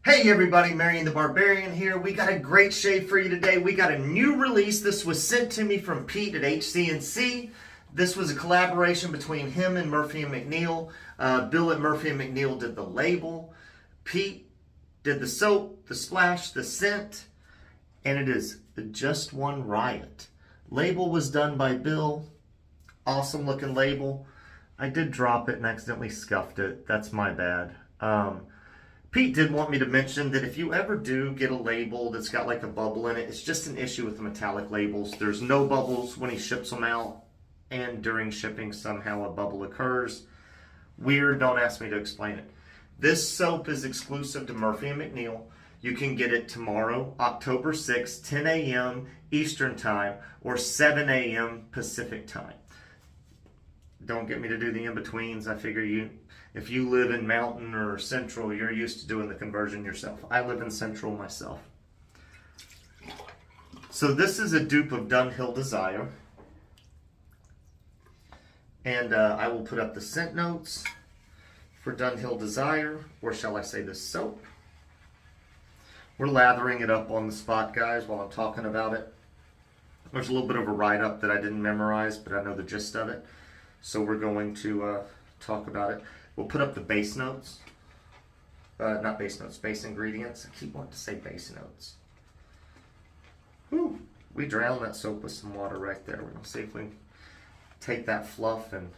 Hey everybody, Marion the Barbarian here. We got a great shave for you today. We got a new release. This was sent to me from Pete at HC&C. This was a collaboration between him and Murphy and McNeil. Bill at Murphy and McNeil did the label. Pete did the soap, the splash, the scent, and it is Just One Riot. Label was done by Bill. Awesome looking label. I did drop it and accidentally scuffed it. That's my bad. Pete did want me to mention that if you ever do get a label that's got like a bubble in it, it's just an issue with the metallic labels. There's no bubbles when he ships them out, and during shipping somehow a bubble occurs. Weird, don't ask me to explain it. This soap is exclusive to Murphy and McNeil. You can get it tomorrow, October 6th, 10 a.m. Eastern Time or 7 a.m. Pacific Time. Don't get me to do the in-betweens. I figure if you live in Mountain or Central, you're used to doing the conversion yourself. I live in Central myself. So this is a dupe of Dunhill Desire. And I will put up the scent notes for Dunhill Desire, or shall I say the soap. We're lathering it up on the spot, guys, while I'm talking about it. There's a little bit of a write-up that I didn't memorize, but I know the gist of it. So we're going to talk about it. We'll put up the base notes. Not base notes, base ingredients. I keep wanting to say base notes. Whew. We drowned that soap with some water right there. We're going to see if we can take that fluff and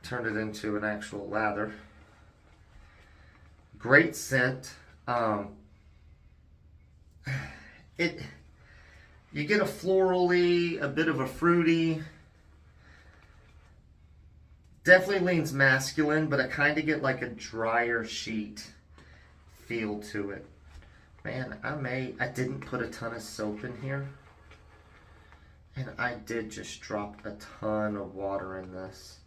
turn it into an actual lather. Great scent. You get a florally, a bit of a fruity. Definitely leans masculine, but I kind of get like a drier sheet feel to it. Man, I didn't put a ton of soap in here. And I did just drop a ton of water in this.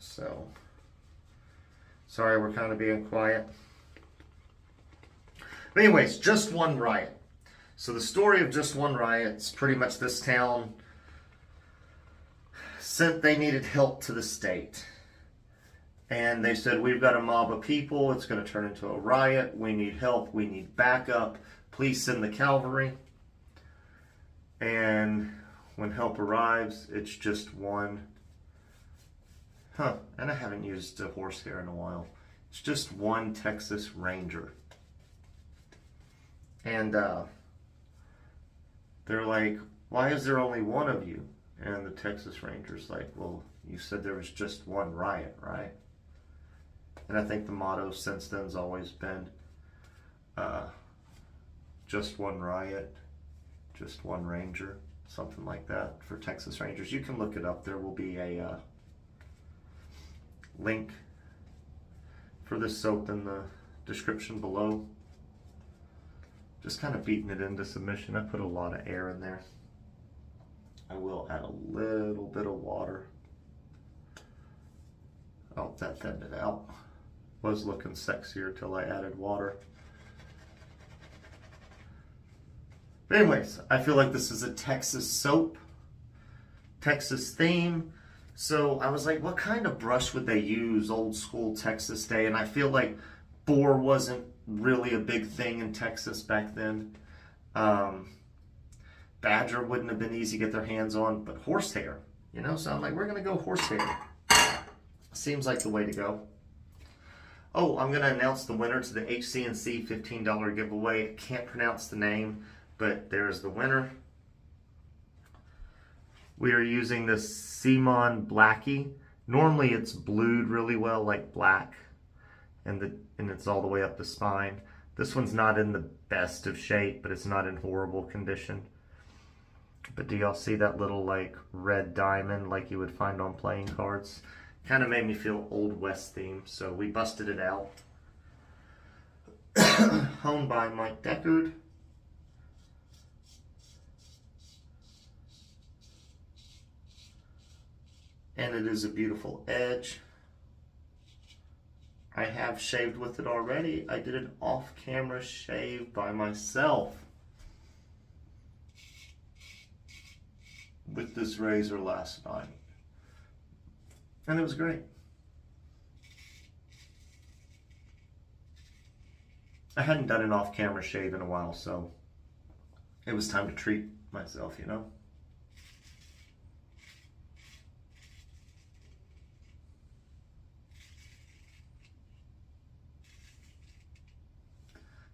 So, sorry we're kind of being quiet. But anyways, Just One Riot. So the story of Just One Riot is pretty much this town sent they needed help to the state. And they said, we've got a mob of people. It's going to turn into a riot. We need help. We need backup. Please send the cavalry. And when help arrives, it's just one. And I haven't used a horsehair in a while. It's just one Texas Ranger. And they're like, why is there only one of you? And the Texas Ranger's like, well, you said there was just one riot, right? And I think the motto since then has always been, just one riot, just one ranger, something like that for Texas Rangers. You can look it up. There will be a link for this soap in the description below. Just kind of beating it into submission. I put a lot of air in there. I will add a little bit of water. Oh, that thinned it out. Was looking sexier till I added water. But anyways, I feel like this is a Texas soap, Texas theme. So I was like, what kind of brush would they use old school Texas day? And I feel like boar wasn't really a big thing in Texas back then. Badger wouldn't have been easy to get their hands on, but horsehair, you know? So I'm like, we're going to go horsehair. Seems like the way to go. Oh, I'm going to announce the winner to the HC&C $15 giveaway. I can't pronounce the name, but there's the winner. We are using the C-MON Blackie. Normally it's blued really well, like black, and it's all the way up the spine. This one's not in the best of shape, but it's not in horrible condition. But do y'all see that little like red diamond like you would find on playing cards? Kind of made me feel Old West theme, so we busted it out. Honed by Mike Deckard. And it is a beautiful edge. I have shaved with it already. I did an off-camera shave by myself with this razor last night. And it was great. I hadn't done an off-camera shave in a while, so it was time to treat myself, you know?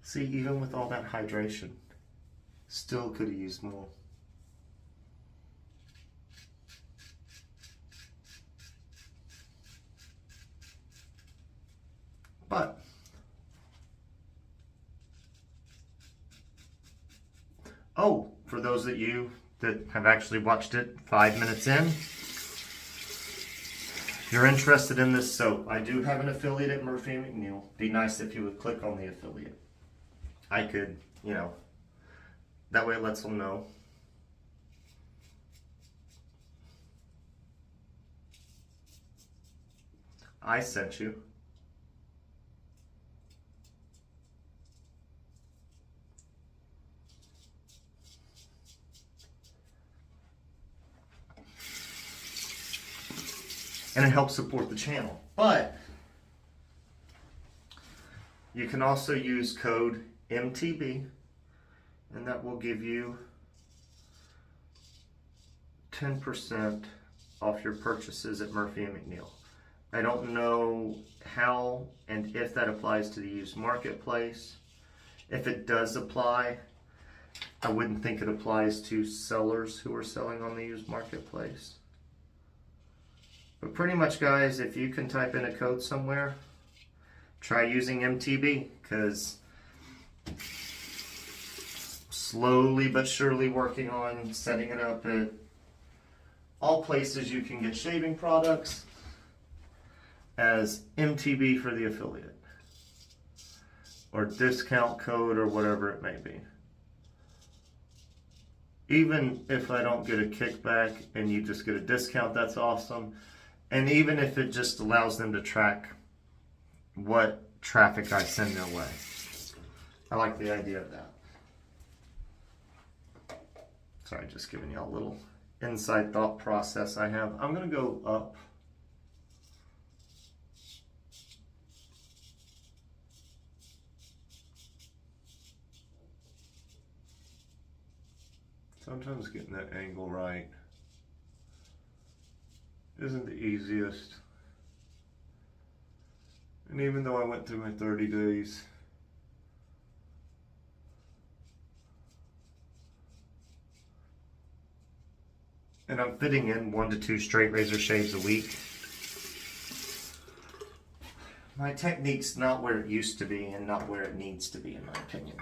See, even with all that hydration, still could have used more. But oh, for those of you that have actually watched it 5 minutes in, if you're interested in this soap, I do have an affiliate at Murphy & McNeil. Be nice if you would click on the affiliate. I could, you know, that way it lets them know. I sent you. And it helps support the channel. But you can also use code MTB, and that will give you 10% off your purchases at Murphy & McNeil. I don't know how and if that applies to the used marketplace. If it does apply, I wouldn't think it applies to sellers who are selling on the used marketplace. But pretty much, guys, if you can type in a code somewhere, try using MTB, because slowly but surely working on setting it up at all places you can get shaving products as MTB for the affiliate, or discount code, or whatever it may be. Even if I don't get a kickback and you just get a discount, that's awesome. And even if it just allows them to track what traffic I send their way. I like the idea of that. Sorry, just giving you a little inside thought process I have. I'm going to go up. Sometimes getting that angle right isn't the easiest. And even though I went through my 30 days, and I'm fitting in 1 to 2 straight razor shaves a week, my technique's not where it used to be and not where it needs to be, in my opinion.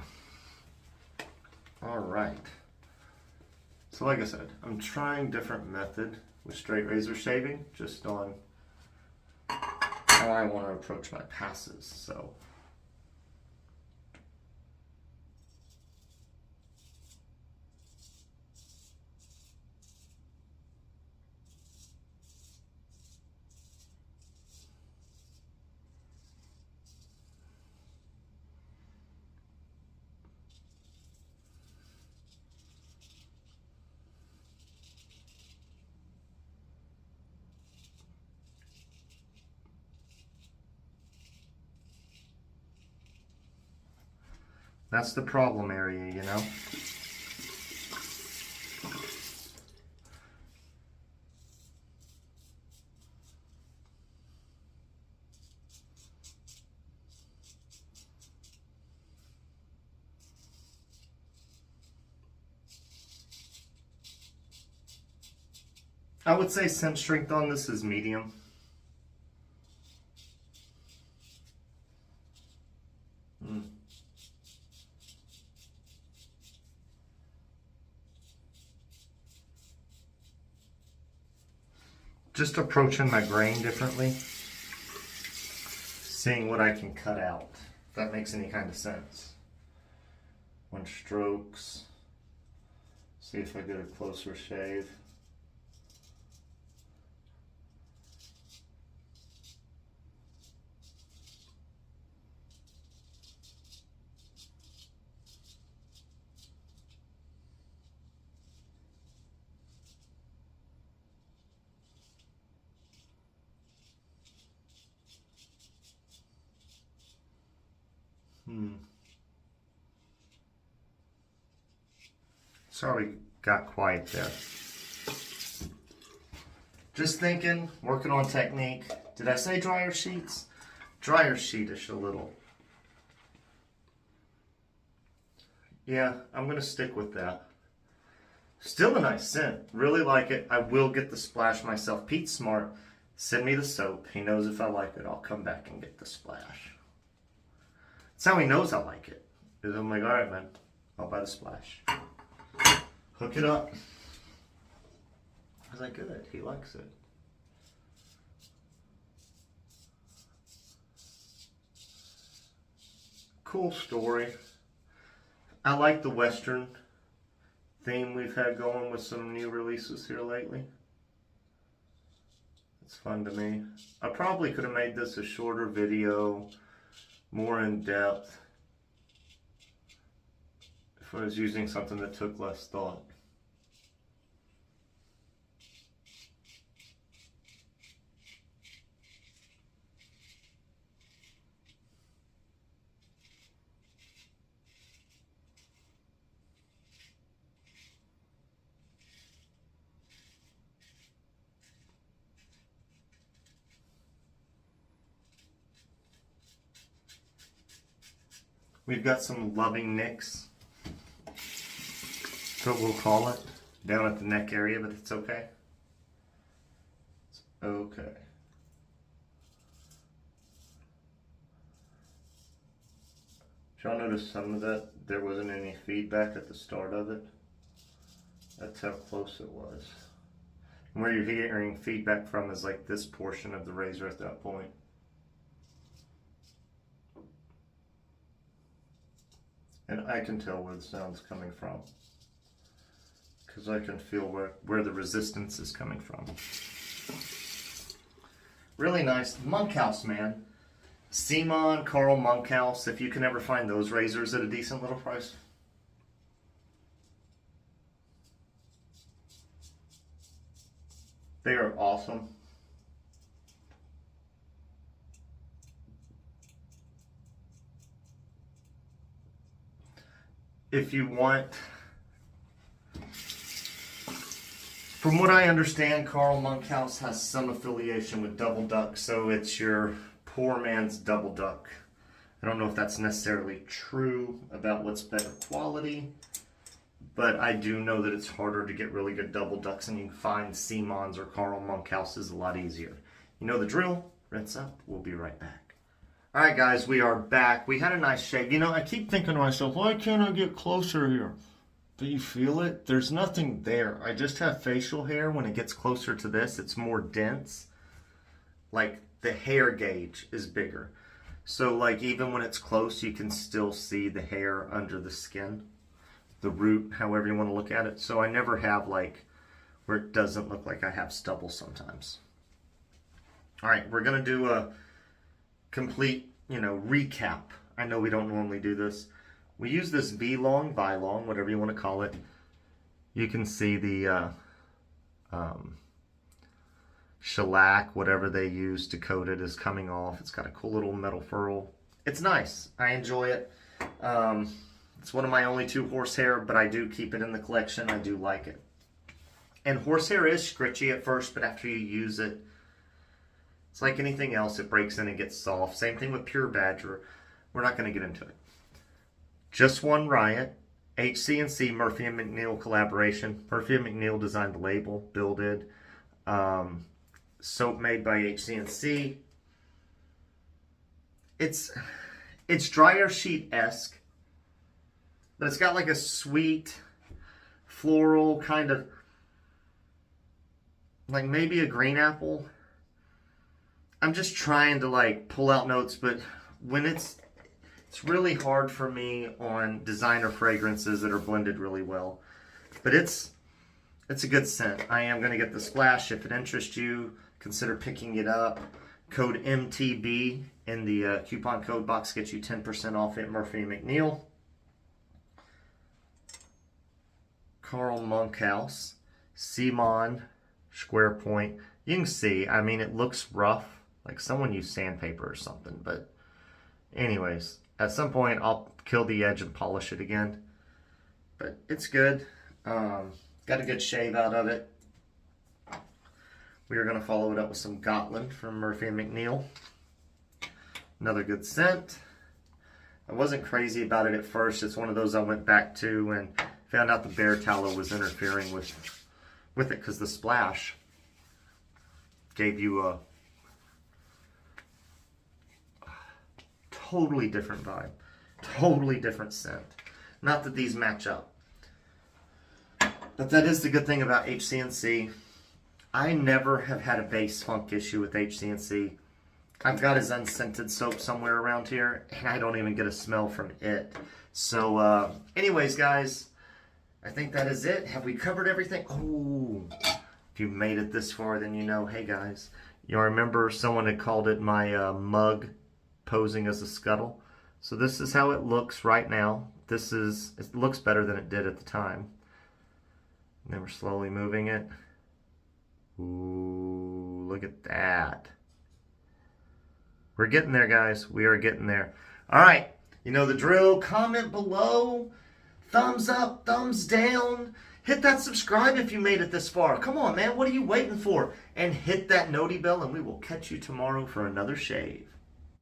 All right. So like I said, I'm trying different method with straight razor shaving, just on how I want to approach my passes. So that's the problem area, you know? I would say scent strength on this is medium. Just approaching my grain differently, seeing what I can cut out, if that makes any kind of sense. 1 strokes, see if I get a closer shave. Sorry, got quiet there. Just thinking, working on technique. Did I say dryer sheets? Dryer sheetish a little. Yeah, I'm going to stick with that. Still a nice scent. Really like it. I will get the splash myself. Pete's smart. Send me the soap. He knows if I like it, I'll come back and get the splash. That's how he knows I like it. Because I'm like, all right, man, I'll buy the splash. Hook it up. I was like, good. He likes it. Cool story. I like the Western theme we've had going with some new releases here lately. It's fun to me. I probably could have made this a shorter video, more in depth, if I was using something that took less thought. We've got some loving nicks. That's what we'll call it. Down at the neck area, but it's okay. It's okay. Did y'all notice some of that? There wasn't any feedback at the start of it. That's how close it was. And where you're hearing feedback from is like this portion of the razor at that point. And I can tell where the sound's coming from, because I can feel where the resistance is coming from. Really nice. Monkhouse, man. C-MON, Carl Monkhouse, if you can ever find those razors at a decent little price. They are awesome. If you want, from what I understand, Carl Monkhouse has some affiliation with Double Duck, so it's your poor man's Double Duck. I don't know if that's necessarily true about what's better quality, but I do know that it's harder to get really good Double Ducks, and you can find C-MONs or Carl Monkhouses a lot easier. You know the drill. Rinse up. We'll be right back. Alright guys, we are back. We had a nice shave. You know, I keep thinking to myself, why can't I get closer here? Do you feel it? There's nothing there. I just have facial hair. When it gets closer to this, it's more dense. Like, the hair gauge is bigger. So, like, even when it's close, you can still see the hair under the skin. The root, however you want to look at it. So I never have, like, where it doesn't look like I have stubble sometimes. Alright, we're going to do a complete, recap. I know we don't normally do this. We use this Vie-long, whatever you want to call it. You can see the shellac, whatever they use to coat it, is coming off. It's got a cool little metal ferrule. It's nice. I enjoy it. It's one of my only 2 horsehair, but I do keep it in the collection. I do like it. And horsehair is scritchy at first, but after you use it, it's like anything else, it breaks in and gets soft. Same thing with pure badger. We're not going to get into it. Just one Riot, HC&C Murphy and McNeil collaboration. Murphy and McNeil designed the label, Bill did. Soap made by HC&C. It's dryer sheet-esque, but it's got like a sweet, floral kind of, like maybe a green apple. I'm just trying to like pull out notes, but when it's really hard for me on designer fragrances that are blended really well. But it's a good scent. I am going to get the splash. If it interests you, consider picking it up. Code MTB in the coupon code box gets you 10% off at Murphy & McNeil. Carl Monkhouse, C-MON, square point. You can see, I mean, it looks rough. Like someone used sandpaper or something, but anyways, at some point I'll kill the edge and polish it again. But it's good. Got a good shave out of it. We are going to follow it up with some Gotland from Murphy and McNeil. Another good scent. I wasn't crazy about it at first. It's one of those I went back to and found out the bear tallow was interfering with it because the splash gave you a totally different vibe. Totally different scent. Not that these match up. But that is the good thing about HCNC. I never have had a base funk issue with HCNC. I've got his unscented soap somewhere around here, and I don't even get a smell from it. So, anyways, guys, I think that is it. Have we covered everything? Oh, if you made it this far, then you know, hey, guys. You remember someone had called it my mug posing as a scuttle. So this is how it looks right now. It looks better than it did at the time. And then we're slowly moving it. Ooh, look at that. We're getting there, guys. We are getting there. All right. You know the drill. Comment below. Thumbs up, thumbs down. Hit that subscribe if you made it this far. Come on, man. What are you waiting for? And hit that noti bell, and we will catch you tomorrow for another shave.